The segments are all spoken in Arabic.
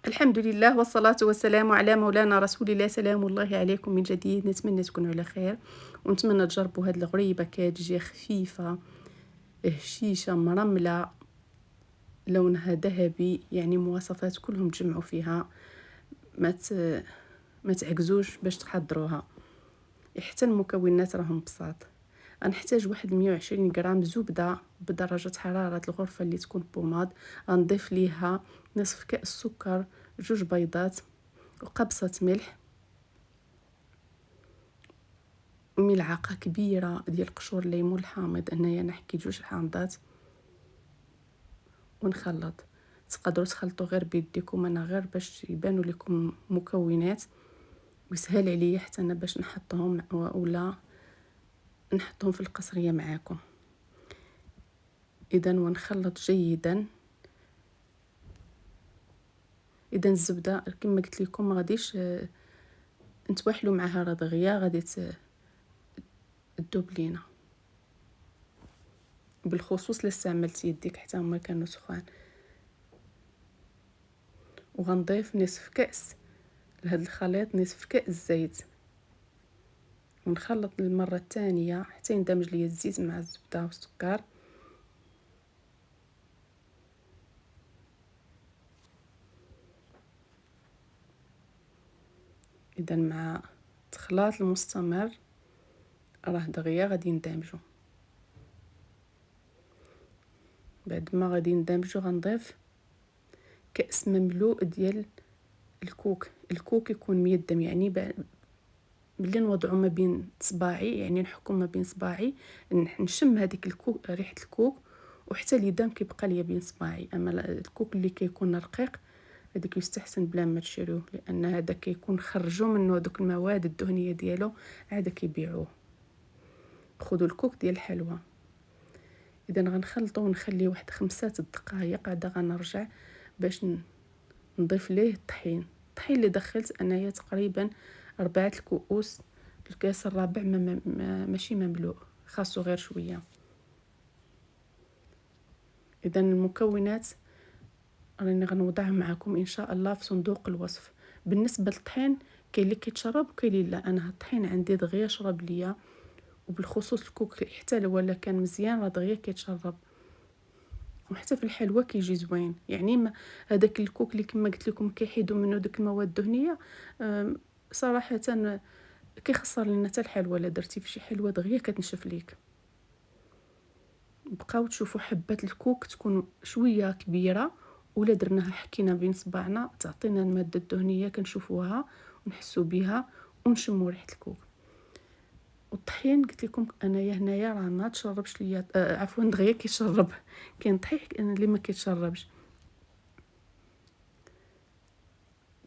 الحمد لله والصلاة والسلام على مولانا رسول الله. سلام الله عليكم من جديد. نتمنى تكونوا على خير ونتمنى تجربوا هاد الغريبة كتجي خفيفة هشيشة مرملة لونها ذهبي، يعني مواصفات كلهم تجمعوا فيها. ما تعجزوش باش تحضروها، حتى المكونات راهم بساط. غنحتاج واحد 120 غرام زبدة بدرجة حرارة الغرفة اللي تكون بوماد. غنضيف ليها نصف كأس سكر، 2 بيضات وقبصة ملح وملعقة كبيرة ديال قشور الليمون الحامض. هنايا انا حكيت 2 حامضات ونخلط. تقدروا تخلطوا غير بيديكم، انا غير باش يبانوا لكم مكونات ويسهل عليا حتى انا باش نحطهم ولا نحطهم في القصرية معاكم. اذا ونخلط جيدا. اذا الزبده كما قلت لكم ما غاديش نتوحلوا معها راه دغيا غادي تذوب لينا، بالخصوص الا استعملت يديك حتى هما كانوا سخان. وغنضيف نصف كأس لهذا الخليط، نصف كأس زيت، ونخلط للمره الثانيه حتى يندمج لي الزيت مع الزبده والسكر. اذا مع التخلاط المستمر راه دغيا غادي يندمجوا. بعد ما غادي يندمجوا غنضيف كأس مملوء ديال الكوك يكون ميدم، يعني ملي نوضعو ما بين صباعي، يعني نحكم ما بين صباعي نشم هذيك الكوك، ريحه الكوك، وحتى اليدام كيبقى ليا بين صباعي. اما الكوك اللي كيكون رقيق هذاك يستحسن بلا ما تشريوه، لان هذا كيكون خرجوا منه دوك المواد الدهنيه ديالو عاد كيبيعوه. خذوا الكوك ديال الحلوى. اذا غنخلطو ونخليه واحد 5 دقائق، عاد غنرجع باش نضيف ليه الطحين اللي دخلت انايا تقريبا 4 الكؤوس. الكاس الرابع ماشي مملوء، خاصو غير شويه. اذا المكونات راني غنوضعها معكم ان شاء الله في صندوق الوصف. بالنسبه للطحين كاين اللي كيتشرب وكاين اللي لا، انا الطحين عندي دغيا شرب ليا، وبالخصوص الكوك حتى ولا كان مزيان راه دغيا كيتشرب، وحتى في الحلوى كيجي زوين. يعني هذاك الكوك اللي كما قلت لكم كيحيدوا منه ديك المواد الدهنيه، صراحه كيخسر لنا حتى الحلوى. الا درتي في شي حلوى دغيا كتنشف ليك. بقاو تشوفوا حبات الكوك تكون شويه كبيره، ولا درناها حكينا بين صباعنا تعطينا الماده الدهنيه كنشوفوها ونحسوا بها ونشموا ريحه الكوك. والطحين قلت لكم انايا هنايا راه ما تشربش ليا، عفوا دغيا كيشرب. كاين طحين اللي ما كيتشربش.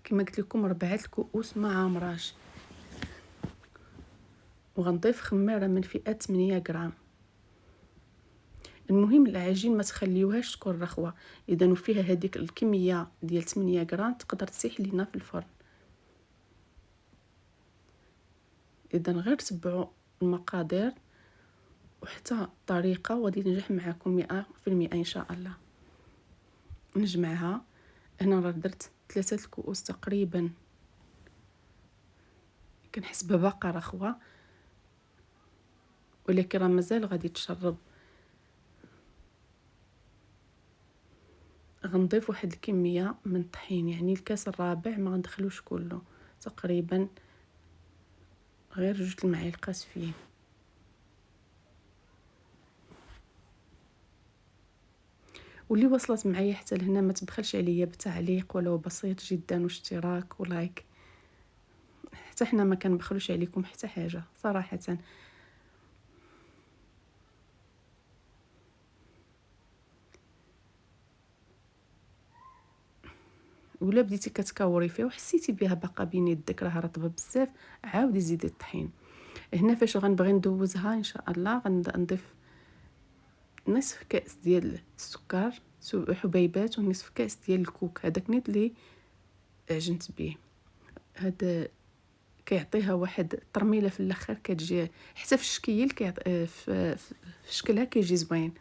كما قلت لكم 4 الكؤوس مع عمراش. وغنضيف خميره من فئه 8 غرام. المهم العجين ما تخليوهاش تكون رخوه. اذا وفيها هذيك الكميه ديال 8 غرام تقدر تسيح لينا في الفرن. اذا غير تبعوا المقادير وحتى الطريقه وغادي تنجح معكم 100% ان شاء الله. نجمعها. هنا راه درت 3 الكؤوس تقريبا، كنحسبها باقا رخوه ولكن راه مازال غادي تشرب. غنضيف واحد الكميه من الطحين، يعني الكاس الرابع ما غندخلوش كله، تقريبا غير 2 المعالق فيه. واللي وصلت معايا حتى لهنا ما تبخلش عليا بتعليق ولو بسيط جدا واشتراك ولايك، حتى حنا ما كنبخلوش عليكم حتى حاجه صراحه. ولا بديتي كتكوري فيه وحسيتي بها باقا بين يدك راه رطبه بزاف، عاودي زيدي الطحين. هنا فاش غنبغي ندوزها ان شاء الله غنضيف نصف كاس ديال السكر حبيبات ونصف كاس ديال الكوك، هذاك نيت اللي عجنت به. هذا كيعطيها واحد الترميله في الاخر كتجي حتى في الشكل في شكلها كيجي زوين.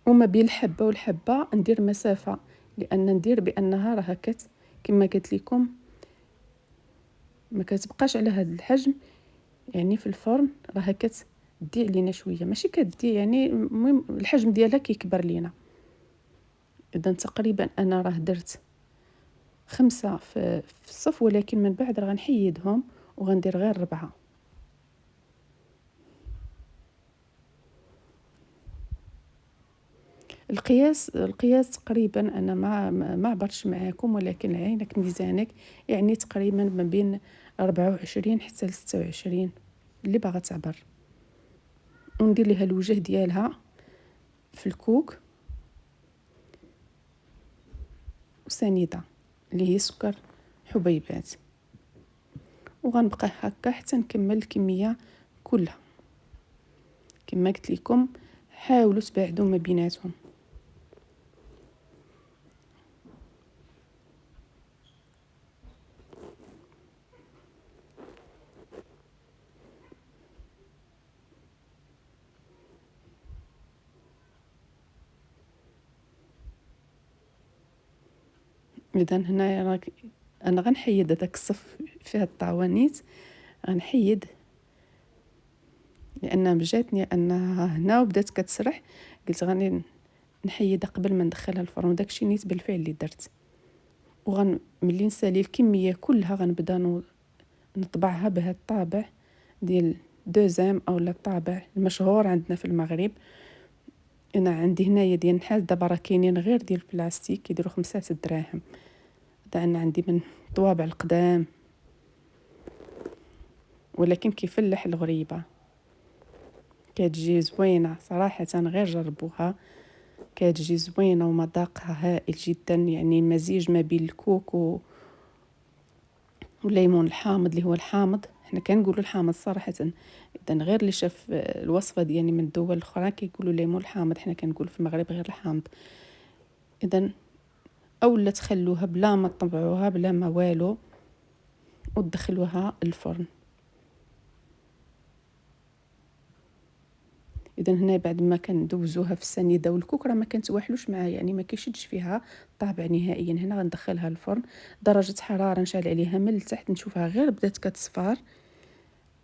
وما بين الحبه والحبه ندير مسافه لان ندير بانها راه كما قلت لكم ما كتبقاش على هذا الحجم، يعني في الفرن راه كتدي علينا شويه، ماشي كتدي يعني المهم الحجم ديالها كيكبر لينا. اذا تقريبا انا راه درت 5 في الصف، ولكن من بعد راه غنحيدهم وغندير غير 4. القياس تقريبا انا ما عبرتش معاكم، ولكن عينك ميزانك، يعني تقريبا ما بين 24 حتى ل 26 اللي باغا تعبر. وندير لها الوجه ديالها في الكوك وسنيده اللي هي سكر حبيبات، وغنبقى هكا حتى نكمل الكميه كلها. كما قلت لكم حاولوا تباعدوا ما بيناتهم. اذا هنا انا غنحيد هذاك الصف فيها الطاوانيت، غنحيد لان جاتني انها هنا وبدات كتسرح، قلت غادي نحيدها قبل ما ندخلها الفرن، وداكشي نيت بالفعل اللي درت. ملي نسالي الكميه كلها غنبدا نطبعها بهذا الطابع ديال دوزام اولا الطابع المشهور عندنا في المغرب. انا عندي هنايا ديال النحاس، دابا راه كاينين غير ديال البلاستيك كيديروا 5 دراهم. هذا انا عندي من الطوابع القدام، ولكن كيفلح الغريبه، كتجي زوينه صراحه، غير جربوها، كتجي زوينه ومذاقها هائل جدا. يعني مزيج ما بين الكوك والليمون الحامض، اللي هو الحامض حنا كنقولوا الحامض صراحه. اذا غير اللي شاف الوصفه ديالي من الدول الاخرى كيقولوا ليمون الحامض، حنا كنقول في المغرب غير الحامض. اذا اولا تخلوها بلا ما تطبعوها بلا ما والو وتدخلوها الفرن. اذا هنا بعد ما كندوزوها في السنيده والكوك راه ما كنتواحلوش معها، يعني ما كيشدش فيها الطابع نهائيا. هنا غندخلها الفرن درجه حراره نشعل عليها من التحت، نشوفها غير بدات كتصفار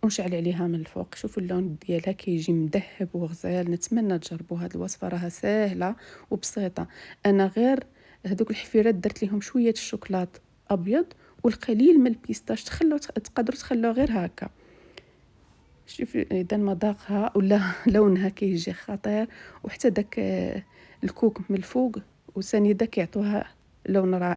ونشعل عليها من الفوق. شوفوا اللون ديالها كيجي مذهب وغزال. نتمنى تجربوا هذه الوصفه، راها سهله وبسيطه. انا غير هذوك الحفيرات درت لهم شويه الشوكولات ابيض والقليل من البيستاش، تقدروا تخلوه غير هكا. شوف اذا مذاقها ولا لونها كيجي خطير، وحتى داك الكوك من الفوق وسنيده كيعطوها لون رائع.